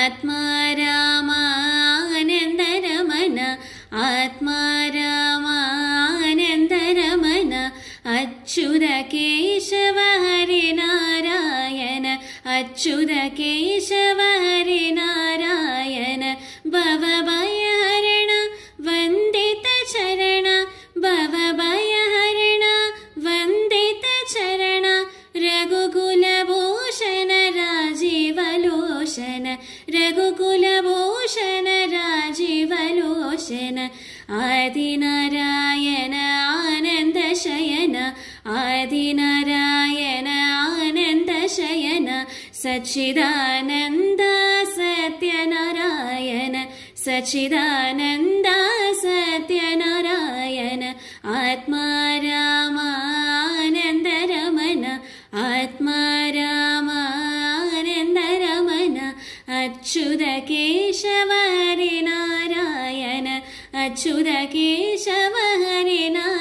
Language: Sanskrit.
आत्मा रामानन्दरमण आत्मा रामानन्दरमण अच्युत केशव हरे नारायण अच्युत केशव हरे नारायण भवभयहरण वन्दित चरण भवभयहरण वन्दित चरण रघुकुलभूषण राजीवलोचन रघुकुलभूषण राजीवलोचन आदिनारायण आनन्दशयन आदिनारायण आनन्दशयन सच्चिदानन्द सत्यनारायण सच्चिदानन्द सत्यनारायण आत्मा रामानन्दरमण आत्मा रामानन्दरमण अच्युत केशव हरे नारायण अच्युत केशव हरे नारायण